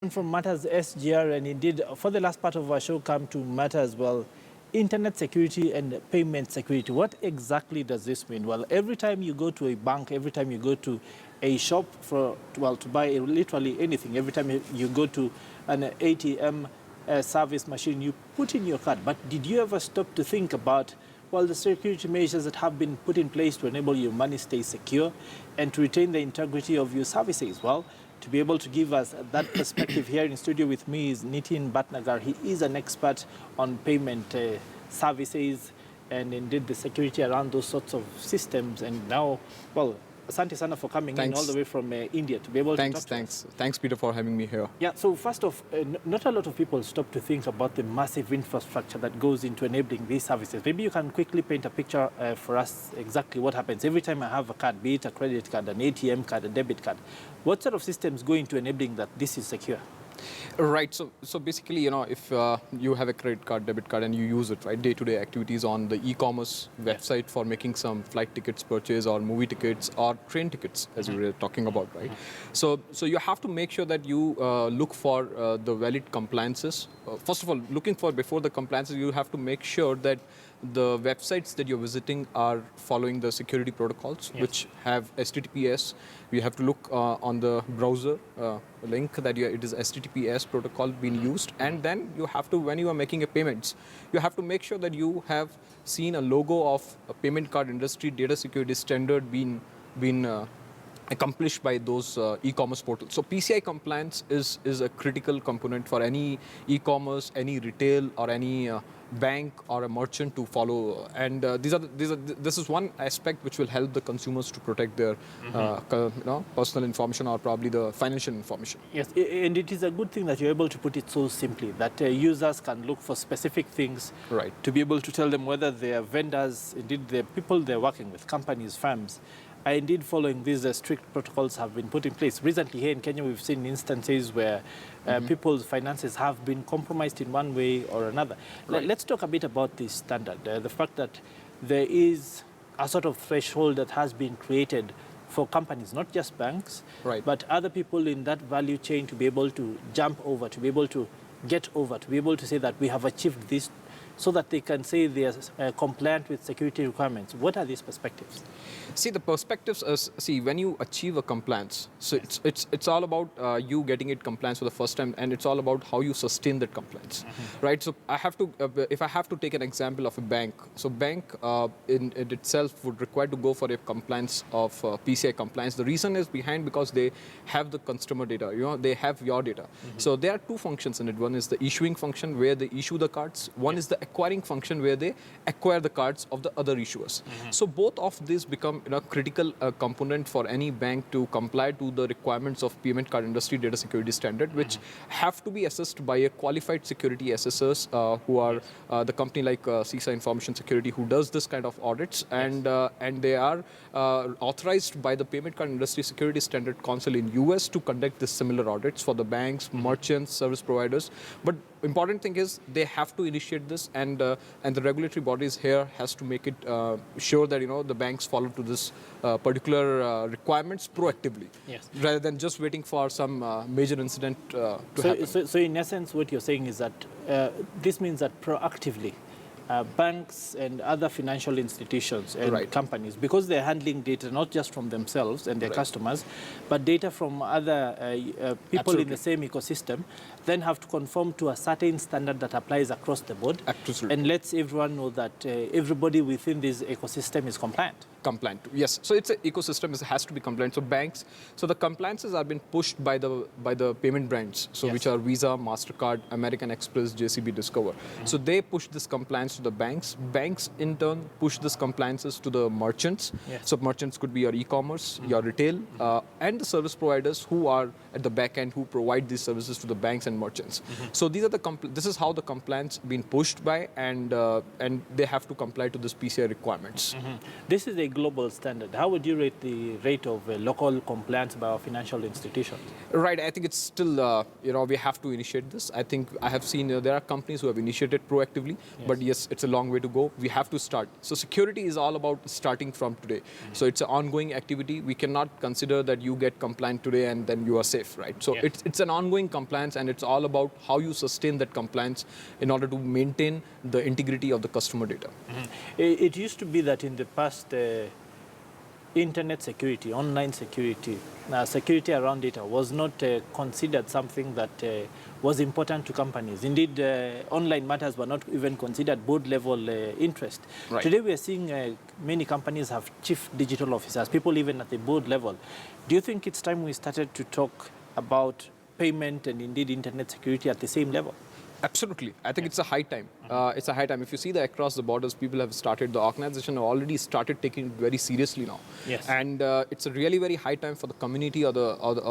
From Matters SGR, and indeed for the last part of our show come to matter as well, internet security and payment security. What exactly does this mean? Well, every time you go to a bank, every time you go to a shop to buy literally anything, every time you go to an ATM service machine, you put in your card. But did you ever stop to think about, well, the security measures that have been put in place to enable your money stay secure and to retain the integrity of your services? Well, to be able to give us that perspective here in studio with me is Nitin Bhatnagar. He is an expert on payment services and indeed the security around those sorts of systems. And now, well, asante sana for coming in all the way from India to be able to talk to us. Thanks, Peter, for having me here. Yeah, so first off, not a lot of people stop to think about the massive infrastructure that goes into enabling these services. Maybe you can quickly paint a picture for us exactly what happens. Every time I have a card, be it a credit card, an ATM card, a debit card, what sort of systems go into enabling that this is secure? Right. So basically, if you have a credit card, debit card, and you use it, right, day-to-day activities on the e-commerce website for making some flight tickets purchase or movie tickets or train tickets, as we were talking about, right? So you have to make sure that you look for the valid compliances. First of all, before the compliances, you have to make sure that the websites that you're visiting are following the security protocols, which have HTTPS. You have to look on the browser link that it is HTTPS protocol being used. And then you have to, when you are making a payments, you have to make sure that you have seen a logo of a payment card industry data security standard being accomplished by those e-commerce portals. So PCI compliance is a critical component for any e-commerce, any retail, or any bank or a merchant to follow. And this is one aspect which will help the consumers to protect their personal information or probably the financial information. Yes, and it is a good thing that you're able to put it so simply that users can look for specific things to be able to tell them whether their vendors, indeed the people they're working with, companies, firms, are indeed following these strict protocols have been put in place. Recently here in Kenya, we've seen instances where people's finances have been compromised in one way or another. Let's talk a bit about this standard, the fact that there is a sort of threshold that has been created for companies, not just banks, but other people in that value chain to be able to jump over, to be able to get over, to be able to say that we have achieved this so that they can say they are compliant with security requirements. What are these perspectives? See, the perspectives is, when you achieve a compliance, so it's all about you getting it compliance for the first time, and it's all about how you sustain that compliance, right? So I have to, if I have to take an example of a bank, so bank in it itself would require to go for a compliance of PCI compliance. The reason is behind because they have the customer data, they have your data. So there are two functions in it. One is the issuing function where they issue the cards. One is the acquiring function where they acquire the cards of the other issuers. So both of these become critical component for any bank to comply to the requirements of payment card industry data security standard, which have to be assessed by a qualified security assessors who are the company like SISA Information Security, who does this kind of audits, and they are authorized by the Payment Card Industry Security Standard Council in US to conduct this similar audits for the banks, merchants, service providers. But important thing is they have to initiate this, and the regulatory bodies here has to make it sure that the banks follow to this particular requirements proactively, rather than just waiting for some major incident to happen. So in essence, what you're saying is that this means that proactively banks and other financial institutions and companies, because they're handling data not just from themselves and their customers, but data from other people in the same ecosystem, then have to conform to a certain standard that applies across the board and lets everyone know that everybody within this ecosystem is compliant. Yes. So it's an ecosystem, it has to be compliant. So banks, so the compliances are being pushed by the payment brands, so which are Visa, MasterCard, American Express, JCB, Discover. So they push this compliance to the banks. Banks in turn push this compliances to the merchants. So merchants could be your e-commerce, your retail, and the service providers who are at the back end who provide these services to the banks and merchants. So these are this is how the compliance being pushed by, and they have to comply to this PCI requirements. This is the global standard, how would you rate the rate of local compliance by our financial institutions? Right, I think it's still, we have to initiate this. I think I have seen there are companies who have initiated proactively, but yes, it's a long way to go. We have to start. So security is all about starting from today. So it's an ongoing activity. We cannot consider that you get compliant today and then you are safe, right? So it's an ongoing compliance, and it's all about how you sustain that compliance in order to maintain the integrity of the customer data. It used to be that in the past, internet security, online security, security around data was not considered something that was important to companies. Indeed, online matters were not even considered board-level interest. Right. Today, we are seeing many companies have chief digital officers, people even at the board level. Do you think it's time we started to talk about payment and indeed internet security at the same level? Absolutely. I think it's a high time. It's a high time. If you see that across the borders, people have started, the organization have already started taking it very seriously now. Yes. And it's a really very high time for the community or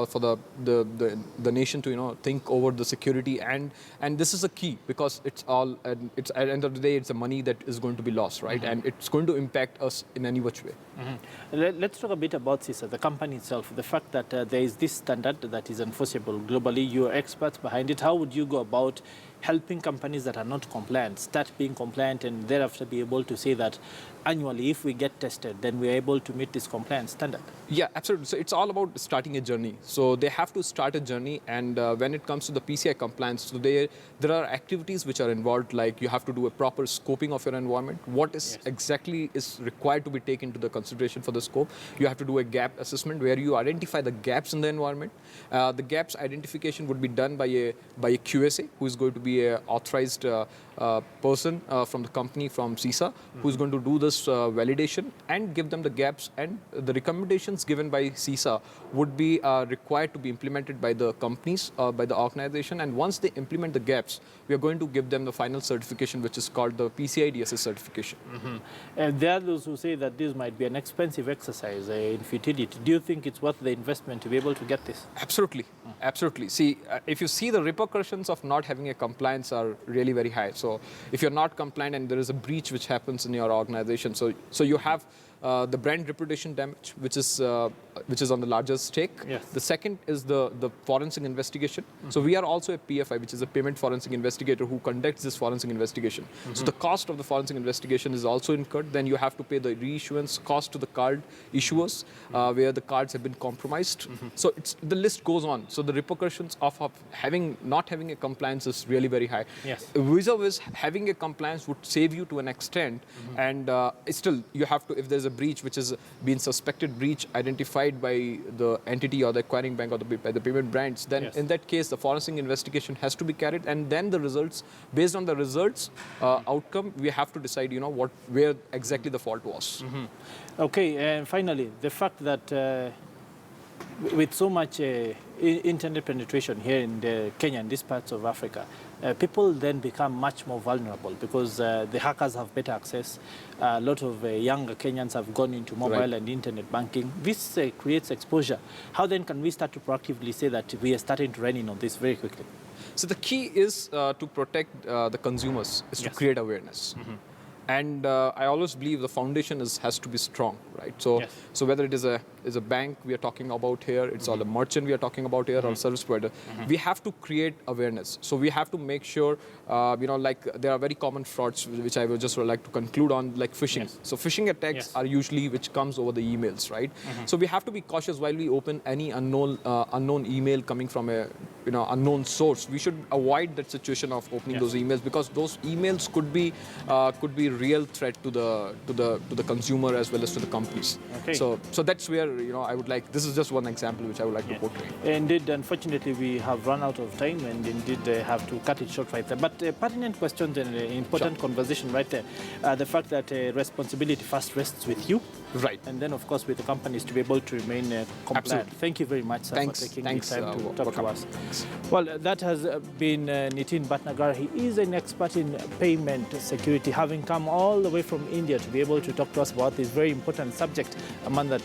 for the nation to think over the security, and this is a key, because it's all, it's at the end of the day, it's the money that is going to be lost, right? And it's going to impact us in any which way. Let's talk a bit about CISA, the company itself, the fact that there is this standard that is enforceable globally. You are experts behind it. How would you go about helping companies that are not compliant start being compliant, and thereafter be able to say that annually, if we get tested, then we are able to meet this compliance standard? Yeah, absolutely. So it's all about starting a journey. So they have to start a journey, and when it comes to the PCI compliance, so there are activities which are involved, like you have to do a proper scoping of your environment. What is exactly is required to be taken into the consideration for the scope. You have to do a gap assessment where you identify the gaps in the environment. The gaps identification would be done by a QSA, who is going to be a authorized person from the company, from CISA, who is going to do this validation and give them the gaps, and the recommendations given by CISA would be required to be implemented by the companies, by the organization, and once they implement the gaps, we are going to give them the final certification, which is called the PCI DSS certification. And there are those who say that this might be an expensive exercise in futility. Do you think it's worth the investment to be able to get this? Absolutely. Absolutely. See, if you see, the repercussions of not having a compliance are really very high. So if you're not compliant and there is a breach which happens in your organization, so you have the brand reputation damage, which is on the largest stake. Yes. The second is the forensic investigation. So we are also a PFI, which is a payment forensic investigator, who conducts this forensic investigation. So the cost of the forensic investigation is also incurred. Then you have to pay the reissuance cost to the card issuers, where the cards have been compromised. So the list goes on. So the repercussions of not having a compliance is really very high. Yes. Vis-a-vis, having a compliance would save you to an extent, and still you have to, if there's a breach which is been suspected breach identified by the entity or the acquiring bank or by the payment brands, then in that case the forensic investigation has to be carried, and then the results, based on the results outcome, we have to decide where exactly the fault was. Okay, and finally, the fact that with so much internet penetration here in Kenya and these parts of Africa, people then become much more vulnerable because the hackers have better access. A lot of younger Kenyans have gone into mobile and internet banking. This creates exposure. How then can we start to proactively say that we are starting to run in on this very quickly? So the key is to protect the consumers, is to create awareness. And I always believe the foundation has to be strong, right? So, so whether it is a bank we are talking about here, it's all a merchant we are talking about here, or service provider, we have to create awareness. So we have to make sure, like there are very common frauds, which I would just like to conclude on, like phishing. So phishing attacks are usually which comes over the emails, right? So we have to be cautious while we open any unknown email coming from a unknown source. We should avoid that situation of opening those emails, because those emails could be real threat to the consumer as well as to the companies. Okay. So that's where I would like. This is just one example which I would like to portray. Indeed, unfortunately, we have run out of time, and indeed have to cut it short right there. But pertinent questions and important conversation right there. The fact that responsibility first rests with you, right, and then of course with the companies to be able to remain compliant. Absolutely. Thank you very much, sir, for taking the time to talk to us. Thanks. Well, that has been Nitin Bhatnagar. He is an expert in payment security, having come all the way from India to be able to talk to us about this very important subject, among that